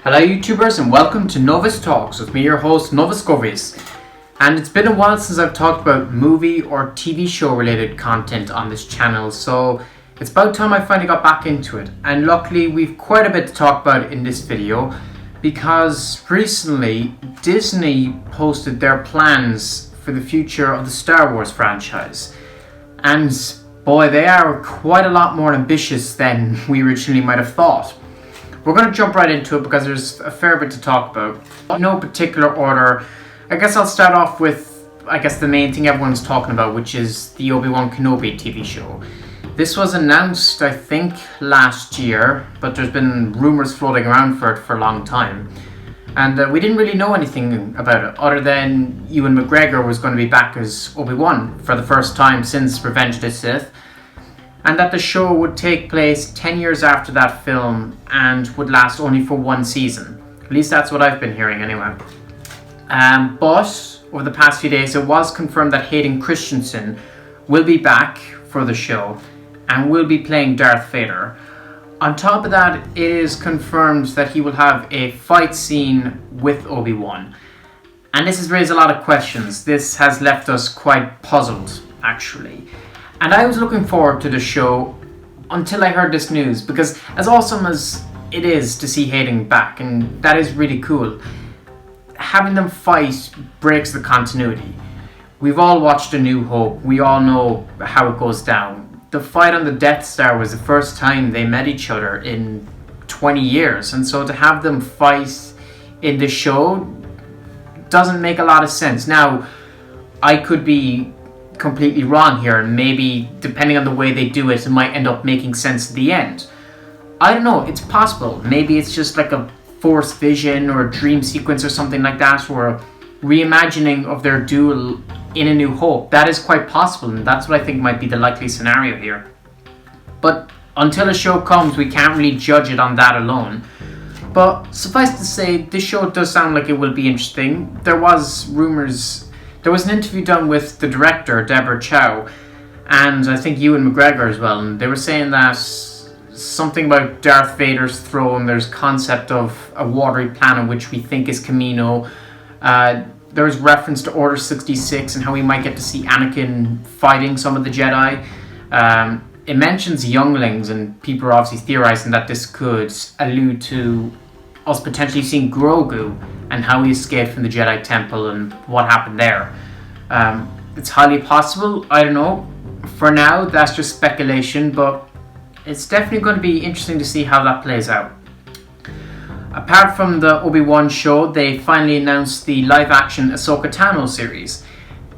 Hello YouTubers and welcome to Novus Talks with me, your host Novus Govius. And it's been a while since I've talked about movie or TV show related content on this channel, so it's about time I finally got back into it. And luckily we've quite a bit to talk about in this video because recently Disney posted their plans for the future of the Star Wars franchise. And boy, they are quite a lot more ambitious than we originally might have thought. We're going to jump right into it because there's a fair bit to talk about. In no particular order, I guess I'll start off with, the main thing everyone's talking about, which is the ObiWan Kenobi TV show. This was announced, I think, last year, but there's been rumors floating around for it for a long time. And we didn't really know anything about it, other than Ewan McGregor was going to be back as Obi-Wan for the first time since Revenge of the Sith. And that the show would take place 10 years after that film and would last only for one season. At least that's what I've been hearing anyway. But over the past few days it was confirmed that Hayden Christensen will be back for the show and will be playing Darth Vader. On top of that, it is confirmed that he will have a fight scene with Obi-Wan. And this has raised a lot of questions. This has left us quite puzzled, actually. And I was looking forward to the show until I heard this news, because as awesome as it is to see Hayden back, and that is really cool, having them fight breaks the continuity. We've all watched A New Hope, we all know how it goes down. The fight on the Death Star was the first time they met each other in 20 years, and so to have them fight in the show doesn't make a lot of sense. Now, I could be completely wrong here, and maybe depending on the way they do it, it might end up making sense at the end. I don't know, it's possible. Maybe it's just like a forced vision or a dream sequence or something like that, or a reimagining of their duel in A New Hope. That is quite possible, and that's what I think might be the likely scenario here. But until a show comes, we can't really judge it on that alone. But suffice to say, this show does sound like it will be interesting. There was an interview done with the director, Deborah Chow, and I think Ewan McGregor as well, and they were saying that something about Darth Vader's throne, there's concept of a watery planet which we think is Kamino. There was reference to Order 66 and how we might get to see Anakin fighting some of the Jedi. It mentions younglings, and people are obviously theorizing that this could allude to us potentially seeing Grogu and how he escaped from the Jedi Temple and what happened there. It's highly possible, I don't know. For now, that's just speculation, but it's definitely going to be interesting to see how that plays out. Apart from the Obi-Wan show, they finally announced the live-action Ahsoka Tano series.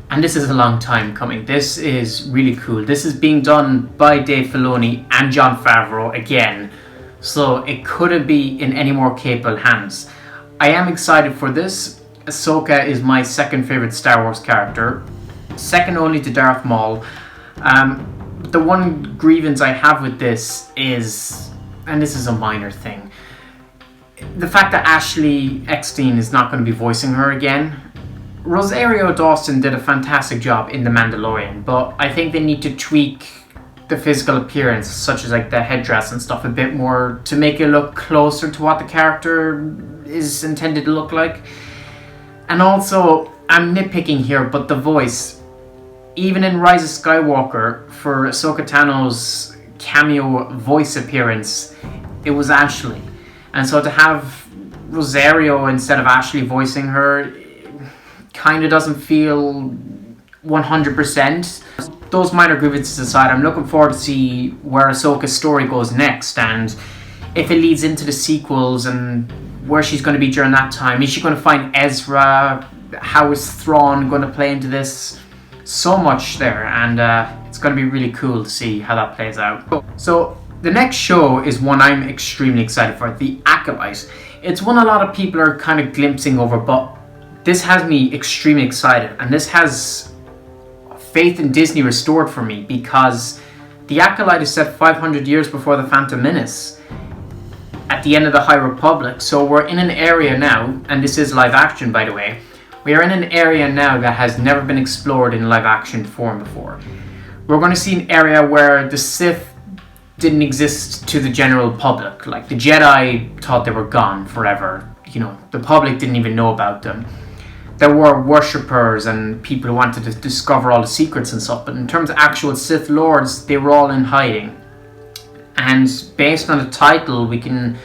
And this is a long time coming. This is really cool. This is being done by Dave Filoni and Jon Favreau again. So it couldn't be in any more capable hands. I am excited for this. Ahsoka is my second favorite Star Wars character, second only to Darth Maul. The one grievance I have with this is, and this is a minor thing, the fact that Ashley Eckstein is not going to be voicing her again. Rosario Dawson did a fantastic job in The Mandalorian, but I think they need to tweak the physical appearance, such as like the headdress and stuff, a bit more to make it look closer to what the character is intended to look like. And also, I'm nitpicking here, but the voice, even in Rise of Skywalker, for Ahsoka Tano's cameo voice appearance, it was Ashley. And so to have Rosario instead of Ashley voicing her kind of doesn't feel 100%. Those minor grievances aside, I'm looking forward to see where Ahsoka's story goes next, and if it leads into the sequels and where she's going to be during that time. Is she going to find Ezra? How is Thrawn going to play into this? So much there, and it's going to be really cool to see how that plays out. So the next show is one I'm extremely excited for, The Acolyte. It's one a lot of people are kind of glimpsing over, but this has me extremely excited, and this has faith in Disney restored for me, because The Acolyte is set 500 years before The Phantom Menace, at the end of the High Republic. So we're in an area now, and this is live action by the way, we are in an area now that has never been explored in live action form before. We're going to see an area where the Sith didn't exist to the general public. Like, the Jedi thought they were gone forever. You know, the public didn't even know about them. There were worshippers and people who wanted to discover all the secrets and stuff, but in terms of actual Sith Lords, they were all in hiding. And based on the title, we can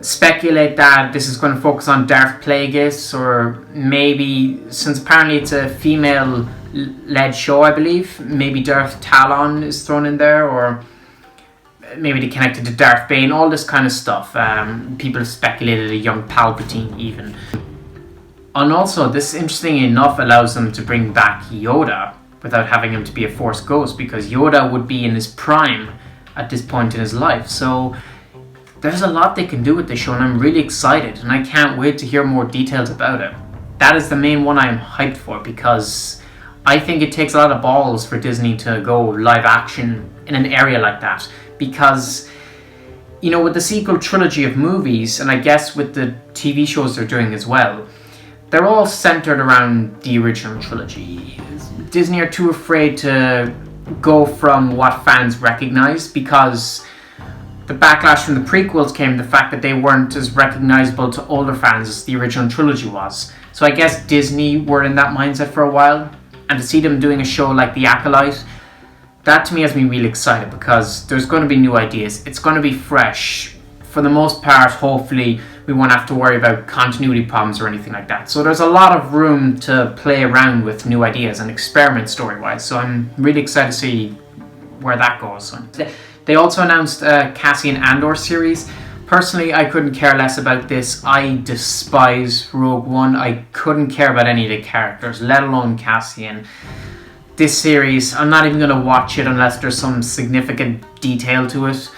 speculate that this is going to focus on Darth Plagueis, or maybe, since apparently it's a female-led show, I believe, maybe Darth Talon is thrown in there, or maybe they connected to Darth Bane, all this kind of stuff. People have speculated a young Palpatine even. And also, this, interestingly enough, allows them to bring back Yoda without having him to be a Force ghost, because Yoda would be in his prime at this point in his life. So there's a lot they can do with this show, and I'm really excited, and I can't wait to hear more details about it. That is the main one I'm hyped for, because I think it takes a lot of balls for Disney to go live action in an area like that. Because, you know, with the sequel trilogy of movies, and I guess with the TV shows they're doing as well, they're all centered around the original trilogy. Disney are too afraid to go from what fans recognize, because the backlash from the prequels came the fact that they weren't as recognizable to older fans as the original trilogy was. So I guess Disney were in that mindset for a while, and to see them doing a show like The Acolyte, that to me has me really excited, because there's going to be new ideas. It's going to be fresh. For the most part, hopefully, we won't have to worry about continuity problems or anything like that. So there's a lot of room to play around with new ideas and experiment story-wise. So I'm really excited to see where that goes. They also announced a Cassian Andor series. Personally, I couldn't care less about this. I despise Rogue One. I couldn't care about any of the characters, let alone Cassian. This series, I'm not even going to watch it unless there's some significant detail to it.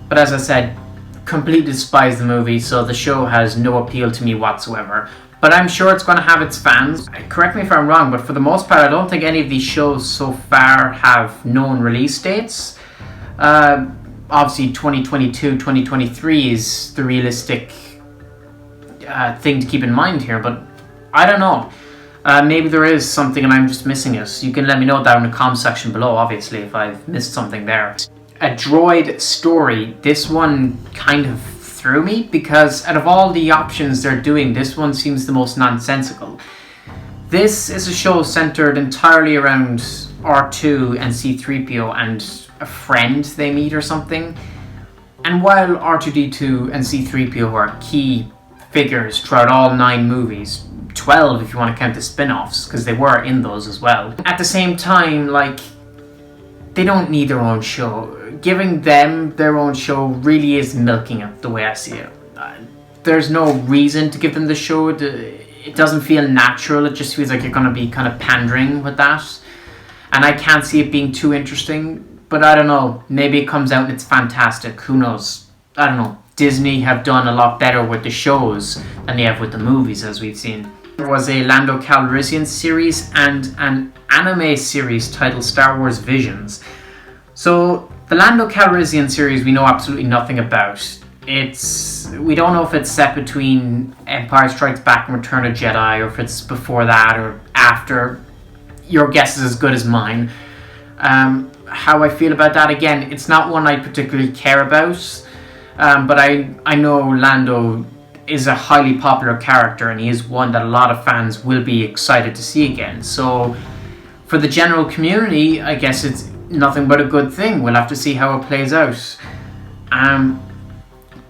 But as I said, completely despise the movie, so the show has no appeal to me whatsoever. But I'm sure it's going to have its fans. Correct me if I'm wrong, but for the most part, I don't think any of these shows so far have known release dates. Obviously, 2022, 2023 is the realistic thing to keep in mind here, but I don't know. Maybe there is something and I'm just missing it. You can let me know down in the comment section below, obviously, if I've missed something there. A Droid Story. This one kind of threw me, because out of all the options they're doing, this one seems the most nonsensical. This is a show centered entirely around R2 and C-3PO and a friend they meet or something. And while R2-D2 and C-3PO are key figures throughout all 9 movies, 12 if you want to count the spin-offs, because they were in those as well. At the same time, like, they don't need their own show. Giving them their own show really is milking it, the way I see it. There's no reason to give them the show. It doesn't feel natural. It just feels like you're going to be kind of pandering with that. And I can't see it being too interesting. But I don't know. Maybe it comes out and it's fantastic. Who knows? I don't know. Disney have done a lot better with the shows than they have with the movies, as we've seen. There was a Lando Calrissian series and an anime series titled Star Wars Visions. So the Lando Calrissian series we know absolutely nothing about. We don't know if it's set between Empire Strikes Back and Return of Jedi, or if it's before that or after. Your guess is as good as mine. How I feel about that, again, it's not one I particularly care about. But I know Lando is a highly popular character, and he is one that a lot of fans will be excited to see again. So for the general community, I guess it's nothing but a good thing. We'll have to see how it plays out.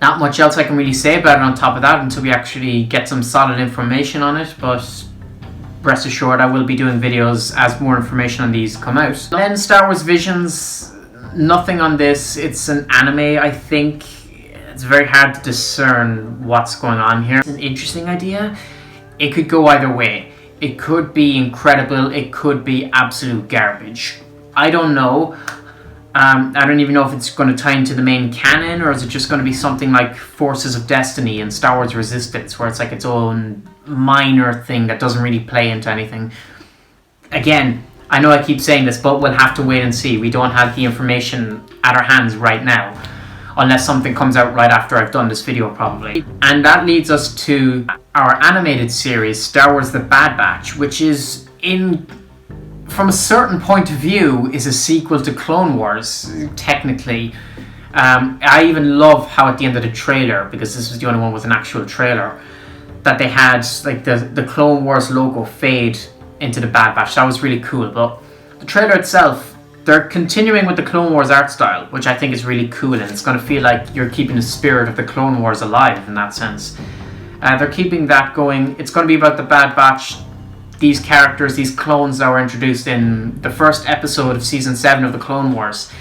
Not much else I can really say about it on top of that until we actually get some solid information on it, but rest assured I will be doing videos as more information on these come out. Then Star Wars Visions, nothing on this. It's an anime, I think. It's very hard to discern what's going on here. It's an interesting idea. It could go either way. It could be incredible. It could be absolute garbage. I don't know. I don't even know if it's going to tie into the main canon, or is it just going to be something like Forces of Destiny and Star Wars Resistance, where it's like its own minor thing that doesn't really play into anything. Again, I know I keep saying this, but we'll have to wait and see. We don't have the information at our hands right now, unless something comes out right after I've done this video, probably. And that leads us to our animated series, Star Wars The Bad Batch, which is, from a certain point of view, is a sequel to Clone Wars, technically. I even love how at the end of the trailer, because this was the only one with an actual trailer, that they had like the Clone Wars logo fade into the Bad Batch. That was really cool. But the trailer itself, they're continuing with the Clone Wars art style, which I think is really cool, and it's going to feel like you're keeping the spirit of the Clone Wars alive in that sense. They're keeping that going. It's going to be about the Bad Batch, these characters, these clones that were introduced in the first episode of Season 7 of the Clone Wars.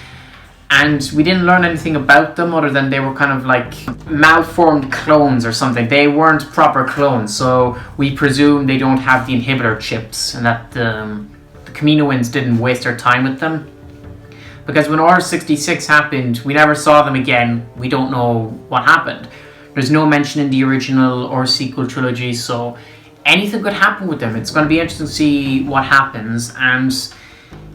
And we didn't learn anything about them other than they were kind of like malformed clones or something. They weren't proper clones, so we presume they don't have the inhibitor chips, and that the Kaminoans didn't waste their time with them. Because when Order 66 happened, we never saw them again. We don't know what happened. There's no mention in the original or sequel trilogy, so anything could happen with them. It's going to be interesting to see what happens. And,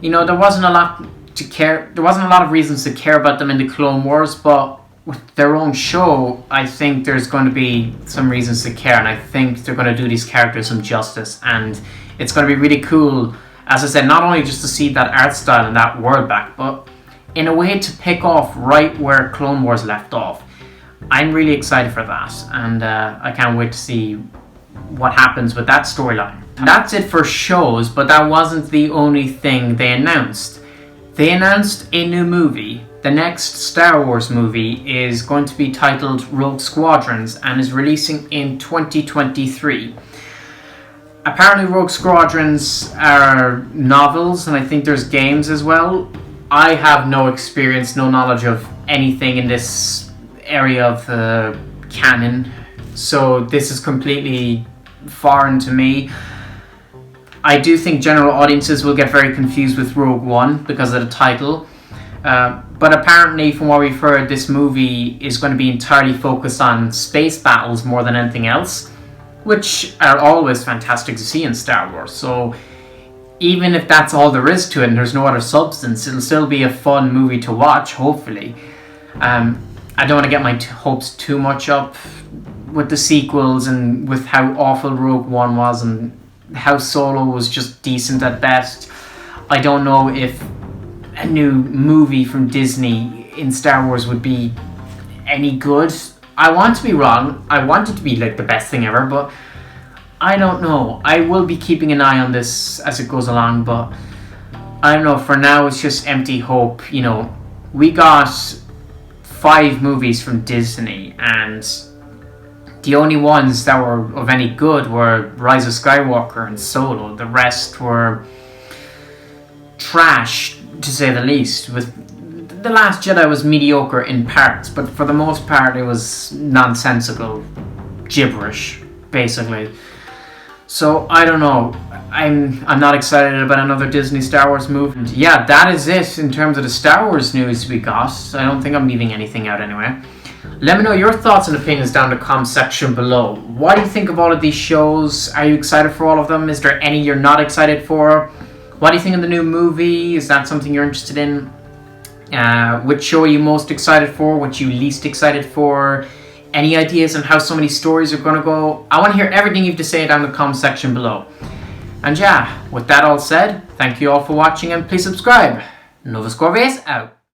you know, there wasn't a lot of reasons to care about them in the Clone Wars, but with their own show, I think there's going to be some reasons to care, and I think they're going to do these characters some justice, and it's going to be really cool, as I said, not only just to see that art style and that world back, but in a way to pick off right where Clone Wars left off. I'm really excited for that, and I can't wait to see what happens with that storyline. That's it for shows, but that wasn't the only thing they announced. They announced a new movie. The next Star Wars movie is going to be titled Rogue Squadrons and is releasing in 2023. Apparently Rogue Squadrons are novels, and I think there's games as well. I have no experience, no knowledge of anything in this area of the canon, so this is completely foreign to me. I do think general audiences will get very confused with Rogue One because of the title. But apparently, from what we've heard, this movie is going to be entirely focused on space battles more than anything else, which are always fantastic to see in Star Wars. So even if that's all there is to it and there's no other substance, it'll still be a fun movie to watch, hopefully. I don't want to get my hopes too much up with the sequels and with how awful Rogue One was and how Solo was just decent at best. I don't know if a new movie from Disney in Star Wars would be any good. I want to be wrong. I want it to be like the best thing ever, but I don't know. I will be keeping an eye on this as it goes along, but I don't know. For now, it's just empty hope. You know, we got 5 movies from Disney, and the only ones that were of any good were Rise of Skywalker and Solo. The rest were trash, to say the least. With The Last Jedi was mediocre in parts, but for the most part it was nonsensical gibberish, basically. So I don't know. I'm not excited about another Disney Star Wars movie. And yeah, that is it in terms of the Star Wars news we got. I don't think I'm leaving anything out anyway. Let me know your thoughts and opinions down in the comment section below. What do you think of all of these shows? Are you excited for all of them? Is there any you're not excited for? What do you think of the new movie? Is that something you're interested in? Which show are you most excited for? What you least excited for? Any ideas on how so many stories are going to go? I want to hear everything you have to say down in the comment section below. And yeah, with that all said, thank you all for watching and please subscribe. Novus Corvus out.